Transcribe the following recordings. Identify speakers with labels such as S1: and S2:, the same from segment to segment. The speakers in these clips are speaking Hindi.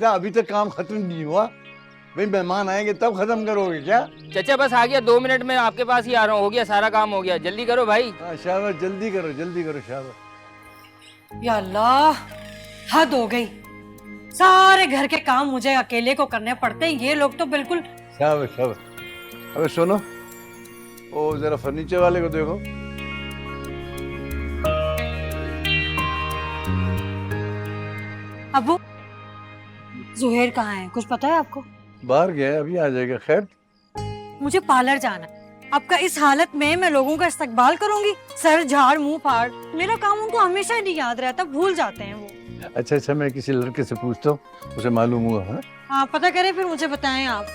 S1: बेटा अभी तक काम खत्म नहीं हुआ। भाई मेहमान आएंगे तब खत्म करोगे क्या?
S2: चाचा बस आ गया, 2 मिनट में आपके पास ही आ रहा हूँ। हो गया, सारा काम हो गया, जल्दी करो भाई।
S1: हाँ शाबाश, जल्दी करो शाबाश।
S3: या अल्लाह, हद हो गई। सारे घर के काम मुझे अकेले को करने पड़ते हैं। ये लोग तो बिल्कुल।
S1: शाबाश। अबे सुनो, ओ जरा फर्नीचर वाले को देखो।
S3: अबू, जुहेर कहाँ है? कुछ पता है आपको?
S1: बाहर गया है, अभी आ जाएगा। खैर
S3: मुझे पार्लर जाना है। आपका इस हालत में मैं लोगों का इस्तकबाल करूंगी? सर झाड़ मुंह फाड़। मेरा काम उनको हमेशा ही नहीं याद रहता, भूल जाते हैं वो।
S1: अच्छा, मैं किसी लड़के से पूछता हूँ, उसे मालूम हुआ है।
S3: हाँ पता करें, फिर मुझे बताएं आप।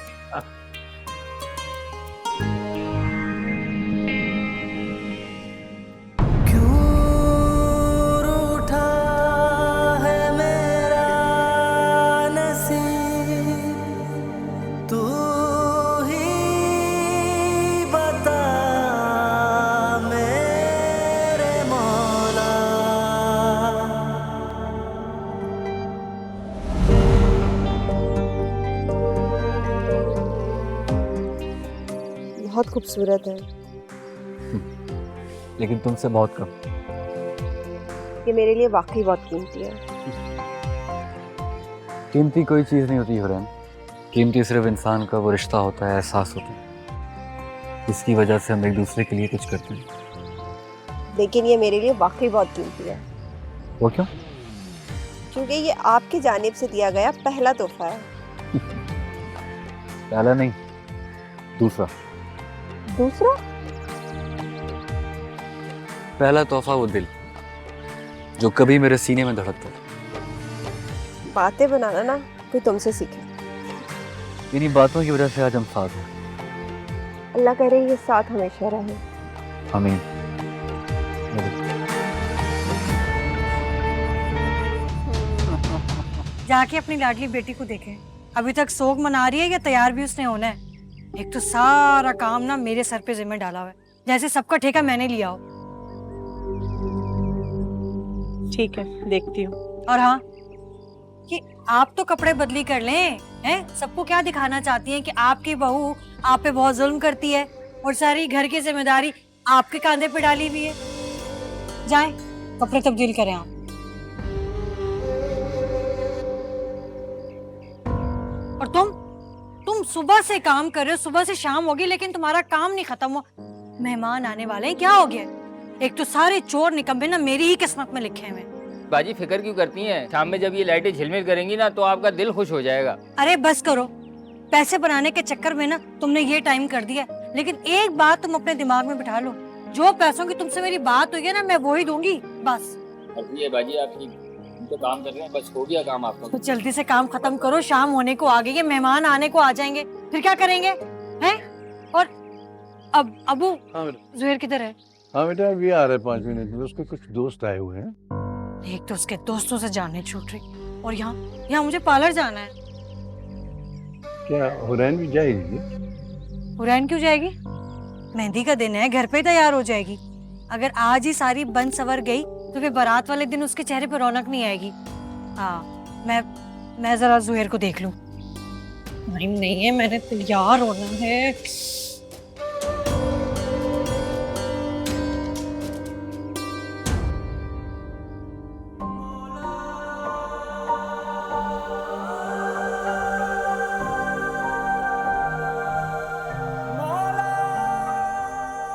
S4: बहुत खूबसूरत है।
S5: लेकिन तुमसे बहुत कम।
S4: ये मेरे लिए वाकई बहुत कीमती है।
S5: कीमती कोई चीज़ नहीं होती हुरैन। कीमती सिर्फ इंसान का वो रिश्ता होता है, एहसास होता है, इसकी वजह से हम एक दूसरे के लिए कुछ करते हैं।
S4: लेकिन ये मेरे लिए वाकई बहुत कीमती है।
S5: वो क्यों?
S4: क्योंकि ये आपकी जानिब से दिया गया पहला तोहफा है।
S5: पहला नहीं, दूसरा।
S4: दूसरा?
S5: पहला तोहफा वो दिल जो कभी मेरे सीने में धड़कता है।
S4: बातें बनाना ना कोई तुमसे सीखे।
S5: इन्हीं बातों की वजह से आज हम साथ हैं।
S4: अल्लाह करे ये साथ हमेशा रहे।
S5: आमीन।
S3: जाके अपनी लाडली बेटी को देखें, अभी तक सोग मना रही है या तैयार भी उसने होना है। एक तो सारा काम ना मेरे सर पे जिम्मे डाला हुआ है, जैसे सबका ठेका मैंने लिया हो।
S6: ठीक है, देखती हूँ।
S3: और हाँ, कि आप तो कपड़े बदली कर लें, हैं? सबको क्या दिखाना चाहती हैं कि आपकी बहू आप पे बहुत जुल्म करती है और सारी घर की जिम्मेदारी आपके कांधे पे डाली हुई है। जाएं, कपड़े तब्दील करें आप। और तुम सुबह से काम कर रहे हो, सुबह से शाम होगी लेकिन तुम्हारा काम नहीं खत्म हुआ। मेहमान आने वाले हैं, क्या हो गया? एक तो सारे चोर निकम्मे ना मेरी ही किस्मत में लिखे हुए।
S2: बाजी फिक्र क्यों करती हैं? शाम में जब ये लाइटें झिलमिल करेंगी ना तो आपका दिल खुश हो जाएगा।
S3: अरे बस करो, पैसे बनाने के चक्कर में ना तुमने ये टाइम कर दिया। लेकिन एक बात तुम अपने दिमाग में बिठा लो, जो पैसों की तुमसे मेरी बात हुई है ना, मैं वो ही दूंगी बस।
S2: ये बाजी आपकी तो काम कर रहे हैं, बस हो गया काम आपका।
S3: तो जल्दी से काम खत्म करो, शाम होने को आ गई है, मेहमान आने को आ जाएंगे, फिर क्या करेंगे? हैं? और अब अबू,
S1: हाँ बेटा।
S3: जुहैर किधर है?
S1: हाँ बेटा अभी आ रहे 5 मिनट में, उसके कुछ दोस्त आए हुए हैं।
S3: एक तो उसके दोस्तों से जाने छूट रही, और यहाँ मुझे पार्लर जाना है।
S1: क्या हुरैन भी जाएगी?
S3: हुरैन क्यों जाएगी? मेहंदी का दिन है, घर पे तैयार हो जाएगी। अगर आज ही सारी बन सवर गई तो फिर बारात वाले दिन उसके चेहरे पर रौनक नहीं आएगी। हाँ, मैं जरा जुहैर को देख लूं। नहीं है, मैंने तैयार होना है।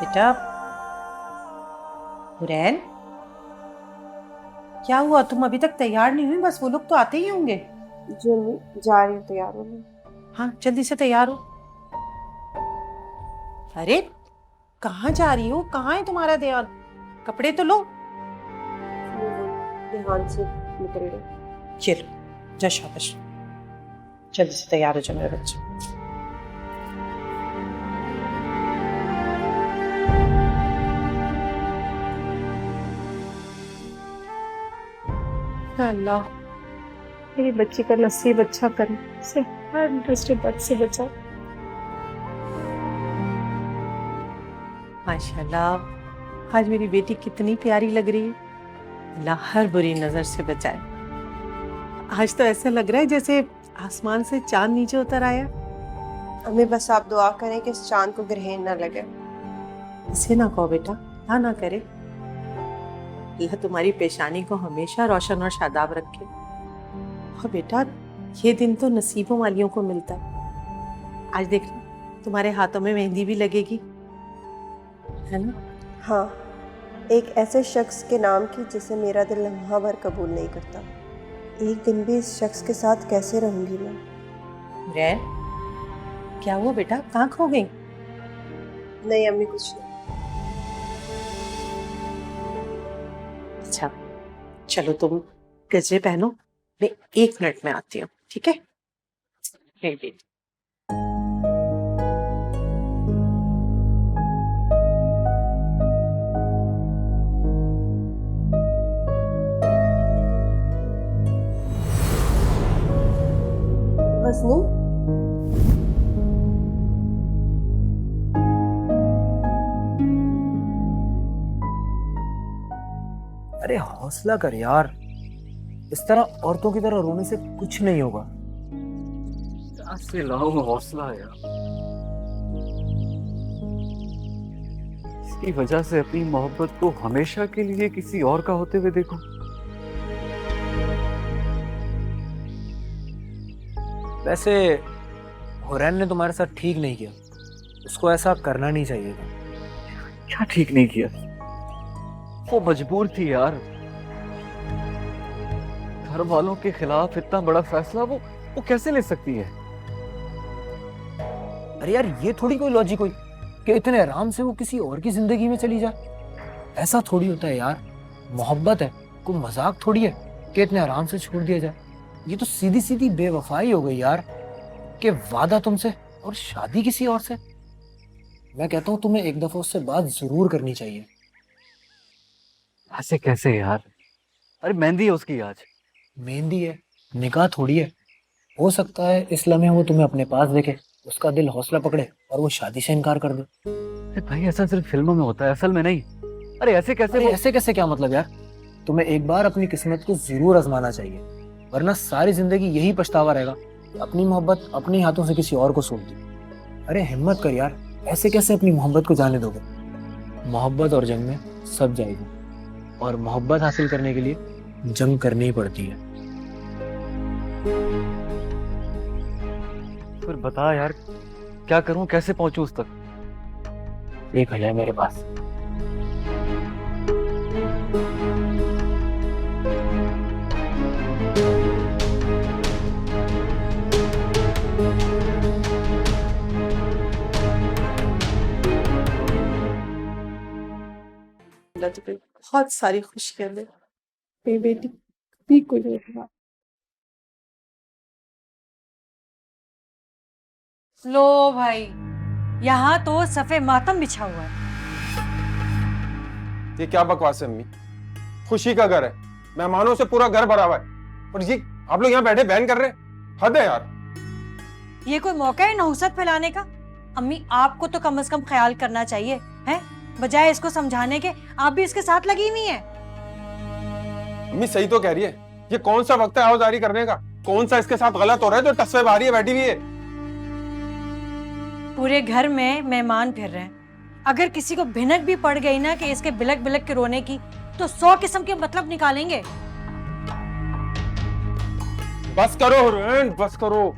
S6: बेटा, हुरैन, क्या हुआ? तुम अभी तक तैयार नहीं हुई? बस वो लोग तो आते ही होंगे।
S4: जी अम्मी, जा रही हूँ तैयार होने।
S6: हाँ, जल्दी से तैयार हो। अरे कहाँ जा रही हो? कहाँ है तुम्हारा ध्यान? कपड़े तो लो।
S4: ध्यान से निकल गई।
S6: चलो जा, शाबाश। जल्दी से तैयार हो जाओ मेरे बच्चे। अल्लाह, मेरी बच्ची का नसीब अच्छा करे, उसे हर दूसरे बद से बचा। माशाल्लाह, आज मेरी बेटी कितनी प्यारी लग रही है। अल्लाह हर बुरी नजर से बचाए। आज तो ऐसा लग रहा है जैसे
S7: आसमान से चांद नीचे उतर आया।
S4: अम्मी बस आप दुआ करें कि इस चांद को ग्रहण ना लगे।
S7: इसे ना कहो बेटा, ना ना करे। अल्लाह तुम्हारी पेशानी को हमेशा रोशन और शादाब रखे। और बेटा ये दिन तो नसीबों वालियों को मिलता है। आज देख तुम्हारे हाथों में मेहंदी भी लगेगी, है ना?
S4: हाँ, एक ऐसे शख्स के नाम की जिसे मेरा दिल लम्हा भर कबूल नहीं करता। एक दिन भी इस शख्स के साथ कैसे रहूंगी मैं?
S7: रैन, क्या हुआ बेटा, कहाँ खो गई?
S4: नहीं अम्मी, कुछ नहीं।
S7: अच्छा चलो तुम गजरे पहनो, मैं 1 मिनट में आती हूँ, ठीक है? नहीं बेटी।
S4: मजनू,
S8: अरे हौसला कर यार, इस तरह औरतों की तरह रोने से कुछ नहीं होगा।
S5: कहाँ से लाऊं हौसला यार? इसकी वजह से अपनी मोहब्बत को हमेशा के लिए किसी और का होते हुए देखो।
S8: वैसे हुरैन ने तुम्हारे साथ ठीक नहीं किया, उसको ऐसा करना नहीं चाहिए था।
S5: क्या ठीक नहीं किया? वो मजबूर थी यार। घर वालों के खिलाफ इतना बड़ा फैसला वो कैसे ले सकती है?
S8: अरे यार ये थोड़ी कोई लॉजिक हुई कि इतने आराम से वो किसी और की जिंदगी में चली जाए। ऐसा थोड़ी होता है यार, मोहब्बत है, कोई मजाक थोड़ी है कि इतने आराम से छोड़ दिया जाए। ये तो सीधी सीधी बेवफाई हो गई यार, कि वादा तुमसे और शादी किसी और से। मैं कहता हूँ तुम्हें एक दफा उससे बात जरूर करनी चाहिए।
S5: ऐसे कैसे यार? अरे मेहंदी है उसकी आज।
S8: मेहंदी है, निकाह थोड़ी है। हो सकता है इस लम्हे वो तुम्हें अपने पास देखे, उसका दिल हौसला पकड़े और वो शादी से इनकार कर दे।
S5: अरे भाई ऐसा सिर्फ फिल्मों में होता है, असल में नहीं। अरे ऐसे कैसे?
S8: अरे ऐसे कैसे क्या मतलब यार? तुम्हें एक बार अपनी किस्मत को जरूर आजमाना चाहिए, वरना सारी जिंदगी यही पछतावा रहेगा, अपनी मोहब्बत अपने हाथों से किसी और को सौंप दी। अरे हिम्मत कर यार, ऐसे कैसे अपनी मोहब्बत को जाने दोगे? मोहब्बत और जंग में सब जाएगा, और मोहब्बत हासिल करने के लिए जंग करनी ही पड़ती है।
S5: फिर बता यार, क्या करूं, कैसे पहुंचूं उस तक?
S8: एक है मेरे पास।
S7: तुम्हें बहुत सारी खुशियां दे मेरी बेटी, कभी कोई नहीं हुआ।
S3: लो भाई, यहाँ तो सफे मातम बिछा हुआ है।
S9: ये क्या बकवास है अम्मी? खुशी का घर है, मेहमानों से पूरा घर भरा हुआ है, और ये आप लोग यहाँ बैठे बहन कर रहे हैं। हद है यार।
S3: ये कोई मौका है नहुसत फैलाने का? अम्मी आपको तो कम से कम ख्याल करना चाहिए, हैं? बजाय इसको समझाने के आप भी इसके साथ लगी हुई हैं।
S9: अम्मी सही तो कह रही है, ये कौन सा वक्त है आवाजारी करने का? कौन सा इसके साथ गलत हो रहा है जो टस्से बाहरी है बैठी हुई है?
S3: पूरे घर में मेहमान फिर रहे हैं, अगर किसी को भिनक भी पड़ गई ना कि इसके बिलक बिलक के रोने की, तो 100 किस्म के मतलब निकालेंगे।
S9: बस करो हुरैन, बस करो।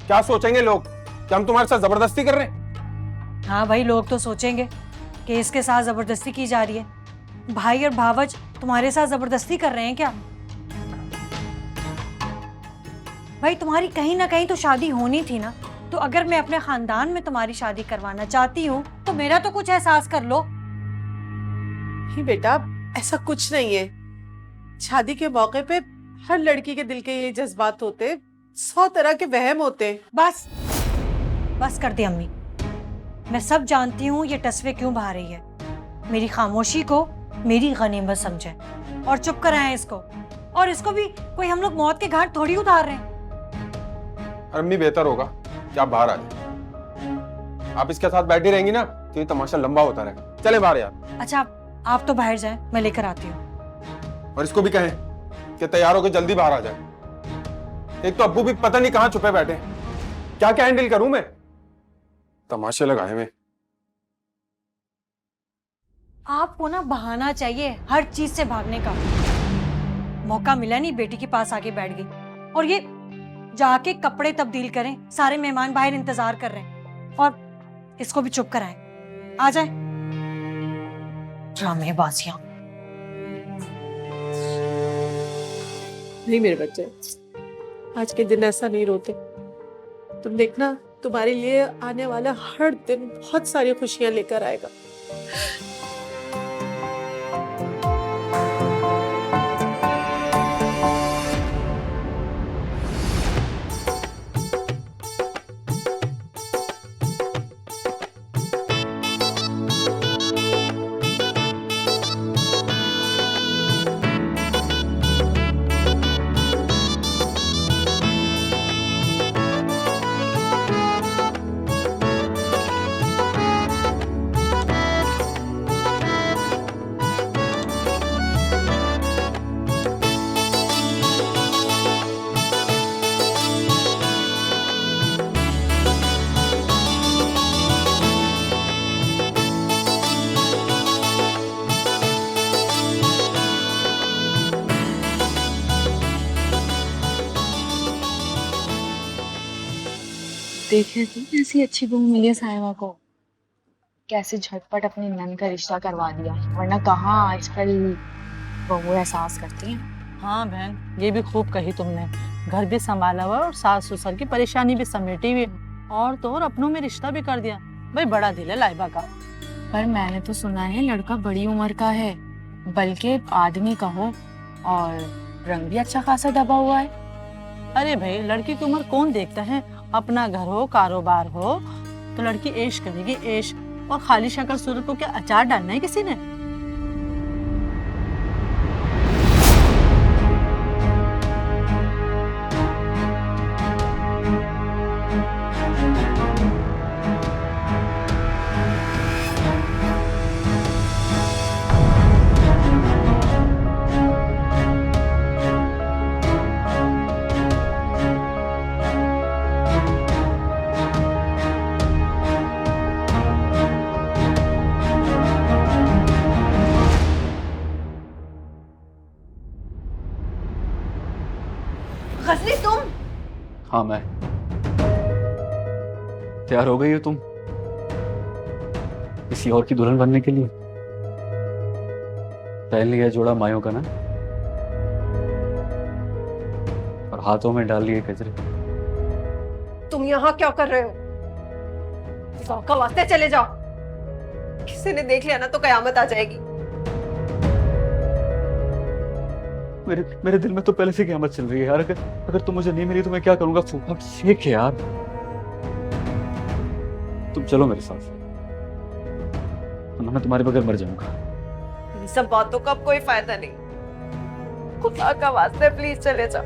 S9: क्या सोचेंगे लोग कि हम तुम्हारे साथ जबरदस्ती कर रहे हैं?
S3: हाँ भाई, लोग तो सोचेंगे कि इसके साथ जबरदस्ती की जा रही है। भाई और भावज तुम्हारे साथ जबरदस्ती कर रहे हैं क्या? भाई तुम्हारी कहीं ना कहीं तो शादी होनी थी ना, तो अगर मैं अपने खानदान में तुम्हारी शादी करवाना चाहती हूँ तो मेरा तो कुछ एहसास कर लो।
S7: ही बेटा ऐसा कुछ नहीं है, शादी के मौके पे हर लड़की के दिल के ये जज्बात होते, 100 तरह के वहम होते।
S3: बस बस कर दी अम्मी, मैं सब जानती हूँ ये टस्वे क्यों बहा रही है। मेरी खामोशी को मेरी गनीमत समझे और चुप कराएं इसको, और इसको भी कोई हम लोग मौत के घाट थोड़ी उतार रहे हैं।
S9: अम्मी बेहतर होगा कि आप बाहर आ जाए। आप इसके साथ बैठी रहेंगी ना तो ये तमाशा लंबा होता रहेगा। चले बाहर यार।
S3: अच्छा आप तो बाहर जाएं, मैं लेकर आती हूँ।
S9: और इसको भी कहें कि तैयार होकर जल्दी बाहर आ जाए। एक तो अब्बू भी पता नहीं कहाँ छुपे बैठे हैं। क्या क्या हैंडल करूं मैं? तमाशे लगाए मैं।
S3: आपको ना बहाना चाहिए हर चीज से भागने का। मौका मिला नहीं, बेटी के पास आके बैठ गई। और ये जाके कपड़े तब्दील करें, सारे मेहमान बाहर इंतजार कर रहे हैं। और इसको भी चुप कराएं। आ जाए ड्रामेबाजियां।
S7: नहीं मेरे बच्चे, आज के दिन ऐसा नहीं रोते। तुम देखना, तुम्हारे लिए आने वाला हर दिन बहुत सारी खुशियां लेकर आएगा।
S10: देखे थी ऐसी अच्छी बहू मिली है साहिबा को, कैसे झटपट अपनी नंद का रिश्ता करवा दिया, वरना कहाँ आजकल बहू एहसास करती हैं।
S11: हाँ बहन, ये भी खूब कही तुमने। घर भी संभाला हुआ और सास ससुर की परेशानी भी समेटी हुई, और तो और अपनों में रिश्ता भी कर दिया। भाई बड़ा दिल है लाइबा का।
S10: पर मैंने तो सुना है लड़का बड़ी उम्र का है, बल्कि आदमी का हो, और रंग भी अच्छा खासा दबा हुआ है।
S11: अरे भाई, लड़की की उम्र कौन देखता है? अपना घर हो, कारोबार हो तो लड़की ऐश करेगी, ऐश। और खाली शक्ल सूरत को क्या अचार डालना है किसी ने?
S4: गजनी तुम?
S5: हाँ मैं। तैयार हो गई हो तुम किसी और की दुल्हन बनने के लिए? पहन लिया जोड़ा मायों का ना, और हाथों में डाल लिए गजरे।
S4: तुम यहाँ क्या कर रहे हो? का वास्ते चले जाओ, किसी ने देख लिया ना तो कयामत आ जाएगी।
S5: मेरे दिल में तो पहले से क़यामत चल रही है यार। अगर तुम मुझे नहीं मिली तो मैं क्या करूंगा? फूफा शेख है यार। तुम चलो मेरे साथ, मैं तुम्हारे बगैर मर जाऊंगा।
S4: इन सब बातों का अब कोई फायदा नहीं। खुदा का वास्ते प्लीज चले जाओ।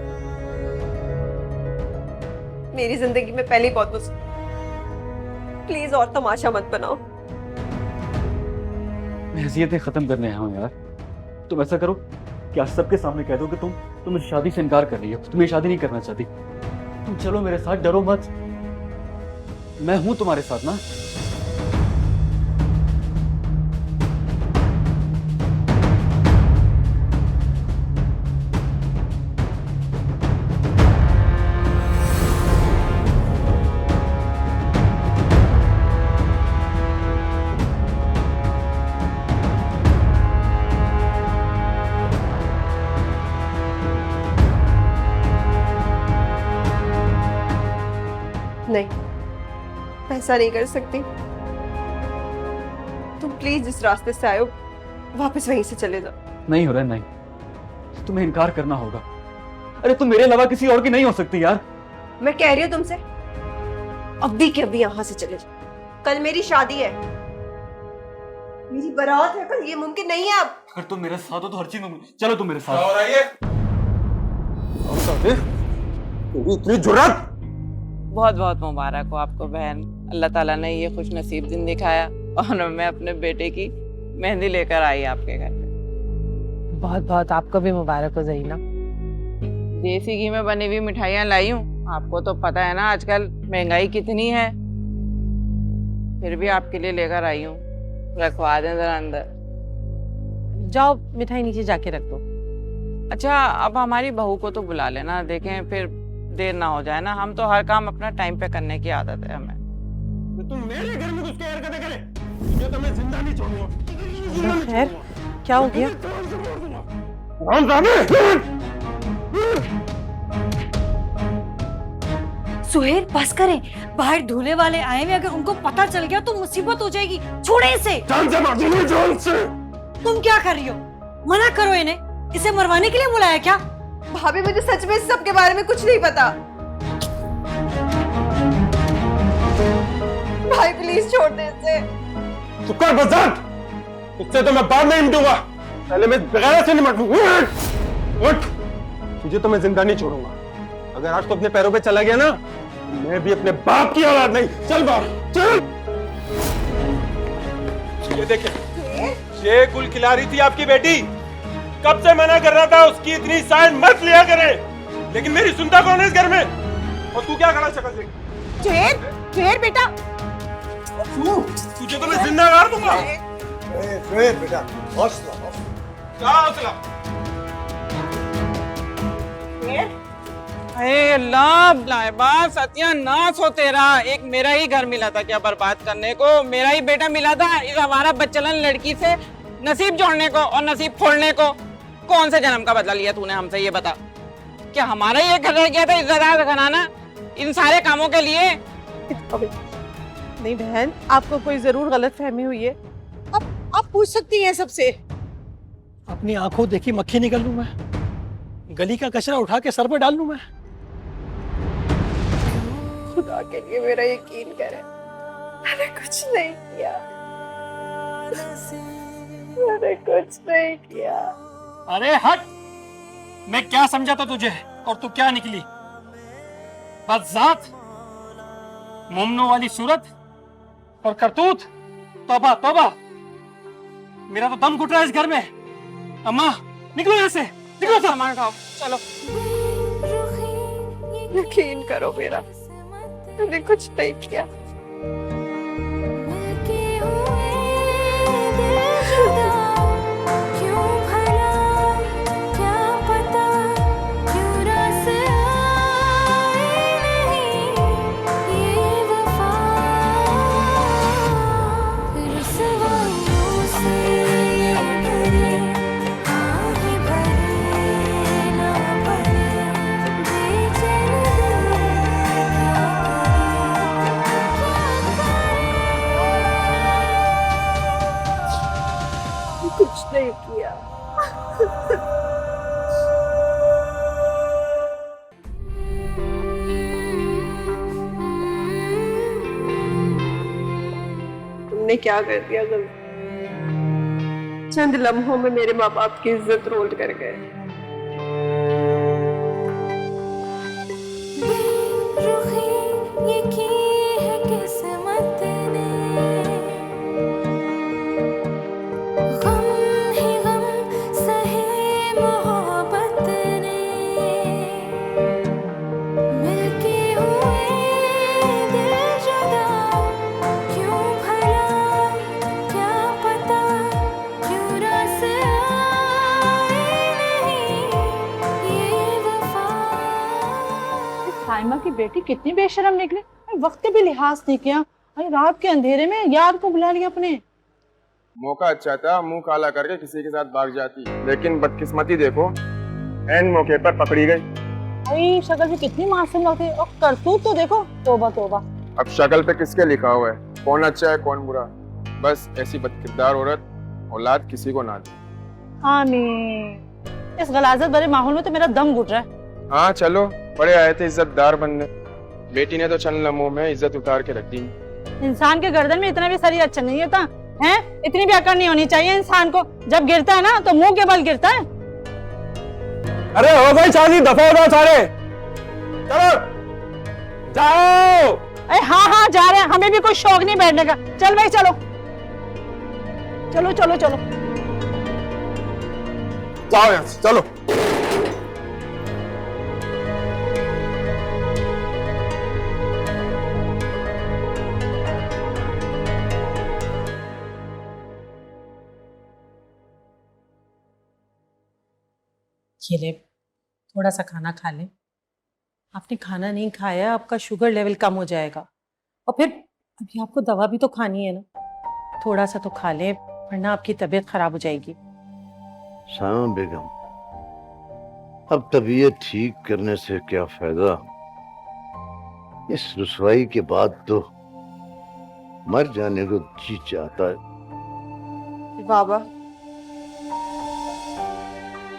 S4: मेरी जिंदगी में पहली बहुत मुश्किल, प्लीज और तमाशा मत बनाओ।
S5: मैं हैसियतें खत्म करने आया हूँ यार। तुम ऐसा करो कि आज सबके सामने कह दो कि तुम इस शादी से इनकार कर रही हो, तुम ये शादी नहीं करना चाहती। तुम चलो मेरे साथ, डरो मत, मैं हूं तुम्हारे साथ ना।
S4: नहीं, ऐसा नहीं कर सकती। तुम प्लीज जिस रास्ते से आए हो वापस वहीं से चले जाओ।
S5: नहीं हो रहा, नहीं, तुम्हें इनकार करना होगा। अरे तुम मेरे अलावा किसी और की नहीं हो सकती यार।
S4: मैं कह रही हूँ तुमसे, अभी के अभी यहाँ से चले जाओ। कल मेरी शादी है, मेरी बारात है कल, ये मुमकिन नहीं है अब।
S5: अगर तुम मेरे साथ हो तो हर चीज मुमकिन। चलो तुम मेरे साथ।
S9: और आइए। इतनी जुर्रत!
S12: बहुत बहुत मुबारक हो आपको बहन। अल्लाह ताला ने ये खुश नसीब दिन दिखाया और मैं अपने बेटे की मेहंदी लेकर आई आपके घर पे।
S11: बहुत बहुत आपको भी मुबारक हो ज़हीना।
S12: देसी घी में बनी हुई मिठाइयाँ लाई हूँ। आपको तो पता है ना आजकल महंगाई कितनी है, फिर भी आपके लिए लेकर आई हूँ। रखवा दें जरा अंदर।
S11: जाओ मिठाई नीचे जाके रख दो।
S12: अच्छा अब हमारी बहू को तो बुला लेना, देखें फिर देर ना हो जाए ना। हम तो हर काम अपना टाइम पे करने की आदत है हमें।
S9: तुम मेरे घर में घुस के हरकतें करे, तुझे तो मैं जिंदा नहीं छोड़ूंगा।
S11: खैर क्या हो गया?
S3: सुहेल बस करें, बाहर धूले वाले आए हुए, अगर उनको पता चल गया तो मुसीबत हो जाएगी। छोड़े इसे।
S9: जान से मार दूंगा, जान से।
S3: तुम क्या कर रही हो? मना करो इन्हें। इसे मरवाने के लिए बुलाया क्या?
S4: भाभी मुझे सच में इस सब के बारे में कुछ नहीं पता। भाई प्लीज छोड़ दे इसे।
S9: चुप कर बजात, इससे तो मैं बाद में निपटूंगा, पहले मैं बगैर से निपटूंगा। उठ, तुझे तो मैं जिंदा नहीं छोड़ूंगा। अगर आज तो अपने पैरों पे चला गया ना, मैं भी अपने बाप की औलाद नहीं। चल बाहर चल।
S13: ये देखे, ये गुल खिला रही थी आपकी बेटी। कब से मना कर रहा था उसकी इतनी साइड मत लिया करे, लेकिन मेरी सुनता कौन है इस घर में? और तू क्या खड़ा शक्ल से?
S4: जुहेर बेटा,
S13: तुझे तो मैं जिंदा गाड़ दूंगा।
S1: बेटा हौसला,
S13: क्या हौसला?
S12: अरे अल्लाह, लाइबा सत्यानाश हो तेरा। एक मेरा ही घर मिला था क्या बर्बाद करने को? मेरा ही बेटा मिला था इस हमारा बच्चलन लड़की से नसीब जोड़ने को और नसीब फोड़ने को। कौन से जन्म का बदला लिया तूने हमसे, ये बता। क्या हमारा ही एक घर रह गया था इज्जतदार घराना इन सारे कामों के लिए?
S7: नहीं बहन, आपको कोई जरूर गलत फहमी हुई है। आप पूछ सकती हैं सबसे।
S8: अपनी आंखों देखी मक्खी निकल लूं मैं? गली का कचरा उठा के सर पे डाल लूं मैं?
S4: खुदा के लिए मेरा यकीन करें, मैंने कुछ नहीं किया। मैंने कुछ नहीं किया।
S8: अरे हट! मैं क्या समझा था तुझे और तू क्या निकली? बस जात, मोमनो वाली सूरत और करतूत। तौबा तौबा, मेरा तो दम घुट रहा है इस घर में। अम्मा निकलो यहाँ से, निकलो।
S12: सामान उठाओ, चलो।
S4: यकीन करो मेरा, मैंने कुछ नहीं किया। कुछ नहीं किया। तुमने क्या कर दिया गलत? चंद लम्हों में मेरे माँ बाप की इज्जत रोल कर गए।
S11: साइमा की बेटी कितनी बेशरम निकली, वक्त का भी लिहाज नहीं किया। अरे रात के अंधेरे में यार को बुला लिया अपने।
S9: मौका अच्छा था, मुंह काला करके किसी के साथ भाग जाती, लेकिन बदकिस्मती देखो, एंड मौके पर पकड़ी गई।
S11: अरे शक्ल भी कितनी मासूम लगती है और करतूत तो देखो, तौबा तौबा।
S9: अब शक्ल पे किसके लिखा हुआ है कौन अच्छा है कौन बुरा? बस ऐसी बदकिरदार औरत औलाद किसी को ना दे।
S11: आमीन। इस गलाजत भरे माहौल में तो मेरा दम घुट रहा है।
S9: हाँ चलो, बड़े आए थे इज्जतदार बनने, बेटी ने तो चंद लम्हों में इज्जत उतार के रख दी।
S11: इंसान के गर्दन में इतना भी शरीर अच्छा नहीं होता है, इतनी भी अकड़ नहीं होनी चाहिए इंसान को। जब गिरता है ना तो मुंह के बल गिरता है।
S9: अरे हो गई शादी, दफा हो जाओ सारे, चलो जाओ।
S11: अरे हाँ हाँ जा रहे हैं, हमें भी कोई शौक नहीं बैठने का। चल भाई चलो चलो चलो चलो
S9: जाओ यहाँ से, चलो।
S7: ये ले, थोड़ा सा खाना खा ले। आपने खाना नहीं खाया, आपका शुगर लेवल कम हो जाएगा। और फिर अभी आपको दवा भी तो खानी है ना, थोड़ा सा तो खा ले, वरना आपकी तबीयत खराब हो जाएगी।
S1: सामा बेगम, अब तबीयत ठीक करने से क्या फायदा? इस रुसवाई के बाद तो मर जाने को जी चाहता है।
S4: बाबा,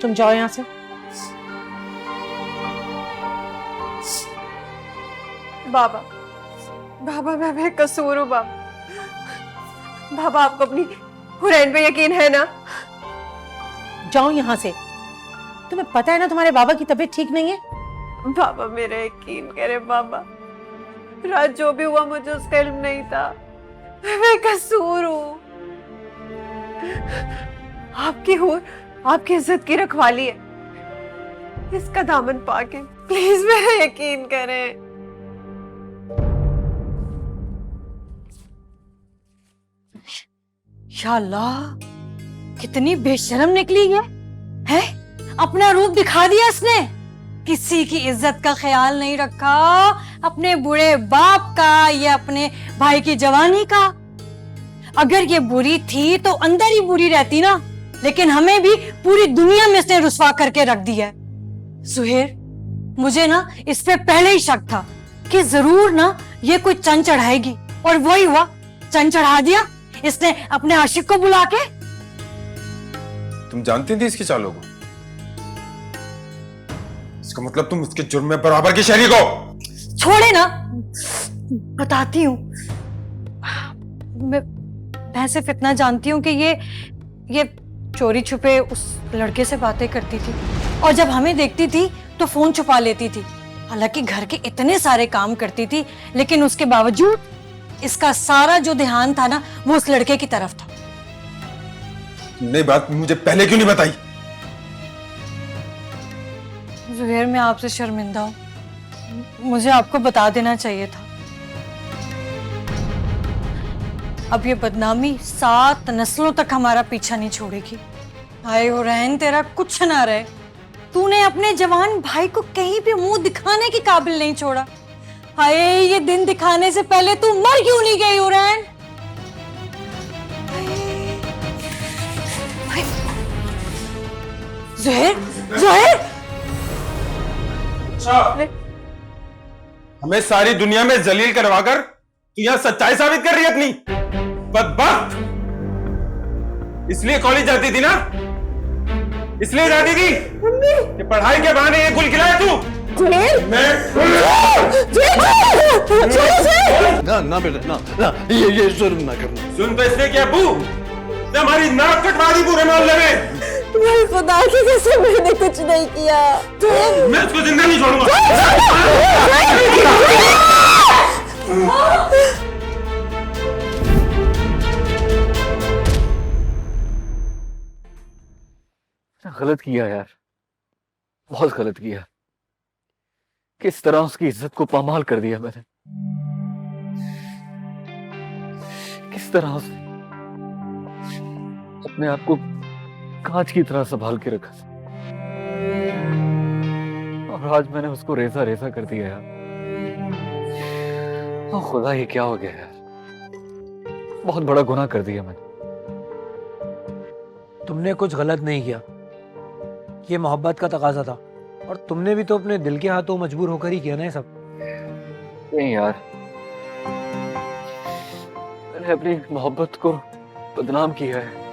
S7: तुम जाओ यहाँ से।
S4: बाबा, बाबा मैं बेकसूर हूँ बाबा। बाबा आपको अपनी हुरैन पे यकीन है ना?
S7: जाओ यहाँ से। तुम्हें पता है ना तुम्हारे बाबा की तबीयत ठीक नहीं है।
S4: बाबा मेरा यकीन करे बाबा, रात जो भी हुआ मुझे उसका इल्म नहीं था, मैं बेकसूर हूँ। आपकी हूर आपकी इज्जत की रखवाली है, इसका दामन पाके प्लीज मेरा यकीन करें।
S3: या अल्लाह, कितनी बेशर्म निकली है? अपना रूप दिखा दिया इसने, किसी की इज्जत का ख्याल नहीं रखा, अपने बुरे बाप का या अपने भाई की जवानी का। अगर ये बुरी थी तो अंदर ही बुरी रहती ना, लेकिन हमें भी पूरी दुनिया में इसने रुसवा करके रख दिया है। सुहेर, मुझे ना इस पे पहले ही शक था कि जरूर ना ये कोई चंद चढ़ाएगी, और वही हुआ, चंद चढ़ा दिया इसने अपने आशिक को बुला के।
S13: तुम जानती थी इसकी चालों को? इसका मतलब तुम इसके जुर्म में बराबर की शरीक हो।
S3: छोड़े ना, बताती हूँ। मैं सिर्फ इतना जानती हूँ कि ये चोरी छुपे उस लड़के से बातें करती थी, और जब हमें देखती थी तो फोन छुपा लेती थी। हालांकि घर के इतने सारे काम करती थी, लेकिन उसके बावजूद इसका सारा जो ध्यान था ना, वो उस लड़के की तरफ था।
S13: तुमने बात मुझे पहले क्यों नहीं बताई?
S3: जुबैर, मैं आपसे शर्मिंदा हूँ, मुझे आपको बता देना चाहिए था। अब ये बदनामी 7 नस्लों तक हमारा पीछा नहीं छोड़ेगी। हाय हुरैन, तेरा कुछ ना रहे। तूने अपने जवान भाई को कहीं भी मुंह दिखाने के काबिल नहीं छोड़ा। हाय, ये दिन दिखाने से पहले तू मर क्यों नहीं गई हुरैन? ज़ुहैर, ज़ुहैर!
S13: अच्छा, हमें सारी दुनिया में जलील करवाकर तू यहाँ सच्चाई साबित कर रही है अपनी? बदबख्त! इसलिए कॉलेज जाती थी ना? इसलिए जाती थी कि पढ़ाई के बहाने ये गुल खिलाए तू?
S1: ना बेटा, ना ये जुल्म ना करना।
S13: जुल्म तो इसने किया अब्बू, हमारी नाक कटवा दी पूरे मोहल्ले में।
S4: मेरे खुदा की कसम, मैंने कुछ नहीं किया।
S13: मैं उसको जिंदा नहीं छोड़ूंगा।
S5: गलत किया यार, बहुत गलत किया। किस तरह उसकी इज्जत को पामाल कर दिया मैंने। किस तरह उसने अपने आप को कांच की तरह संभाल के रखा, और आज मैंने उसको रेजा रेजा कर दिया यार। ओ खुदा, ये क्या हो गया यार? बहुत बड़ा गुनाह कर दिया मैंने।
S8: तुमने कुछ गलत नहीं किया, ये मोहब्बत का तकाजा था, और तुमने भी तो अपने दिल के हाथों मजबूर होकर ही किया ना ये सब।
S5: नहीं यार, मैंने अपनी मोहब्बत को बदनाम किया है,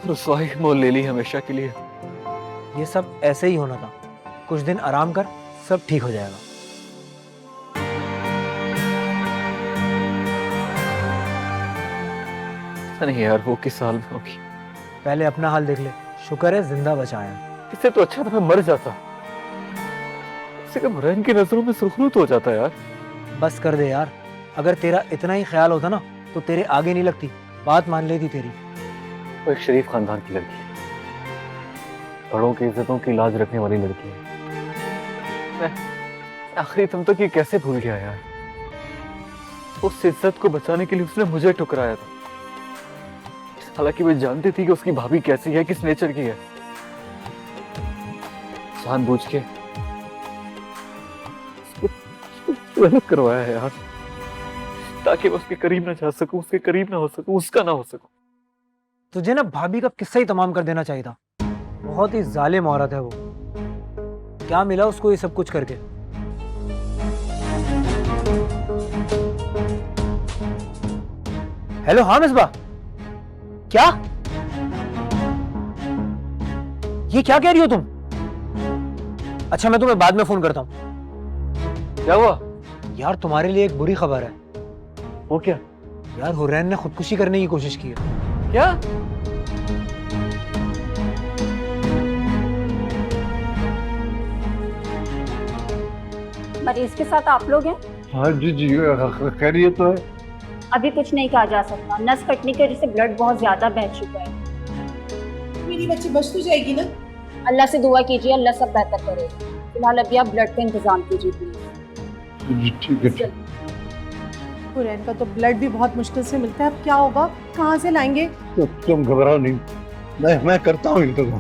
S5: रुसवाई मोल ले ली हमेशा के लिए।
S8: ये सब ऐसे ही होना था। कुछ दिन आराम कर, सब ठीक हो जाएगा।
S5: नहीं यार, वो किस हाल में होगी?
S8: पहले अपना हाल देख ले। शुक्र है जिंदा बचाया।
S5: इससे तो अच्छा था मैं मर जाता। इससे कम हुरैन की नजरों में सुर्खरू तो हो जाता यार।
S8: बस कर दे यार, अगर तेरा इतना ही ख्याल होता ना तो तेरे आगे नहीं लगती, बात मान लेती तेरी।
S5: वो एक शरीफ खानदान की लड़की है, बड़ों की इज्जतों की लाज रखने वाली लड़की है। आखिरी तुम तक ये कैसे भूल गया यार? उस इज्जत को बचाने के लिए उसने मुझे ठुकराया था, हालांकि मैं जानती थी कि उसकी भाभी कैसी है, किस नेचर की है। जानबूझ के गलत करवाया है यार, ताकि मैं उसके करीब ना जा सकूं, उसके करीब ना हो सकूं, उसका ना हो सकूं।
S8: तुझे ना भाभी का किस्सा ही तमाम कर देना चाहिए था। बहुत ही जालिम औरत है वो। क्या मिला उसको ये सब कुछ करके? हेलो, हाँ मिसबा, क्या ये क्या कह रही हो तुम? अच्छा, मैं तुम्हें बाद में फोन करता हूँ।
S5: क्या हुआ
S8: यार, तुम्हारे लिए एक बुरी खबर है।
S5: वो क्या?
S8: यार, हुरैन ने खुदकुशी करने की कोशिश की है।
S5: क्या?
S14: मरीज के साथ आप लोग हैं?
S1: हाँ जी जी, खैरियत तो है।
S14: अभी कुछ नहीं कहा जा सकता, नस कटने की वजह से ब्लड बहुत ज्यादा बह चुका है।
S7: मेरी बच्ची बच तो जाएगी ना?
S14: अल्लाह से दुआ कीजिए, अल्लाह सब बेहतर करे। फिलहाल अभी आप ब्लड का इंतजाम कीजिए प्लीज।
S1: ठीक है।
S7: हुरैन का तो ब्लड भी बहुत मुश्किल से मिलता है, अब क्या होगा, कहाँ से लाएंगे?
S1: तुम घबराओ नहीं, मैं करता हूँ इंतजाम।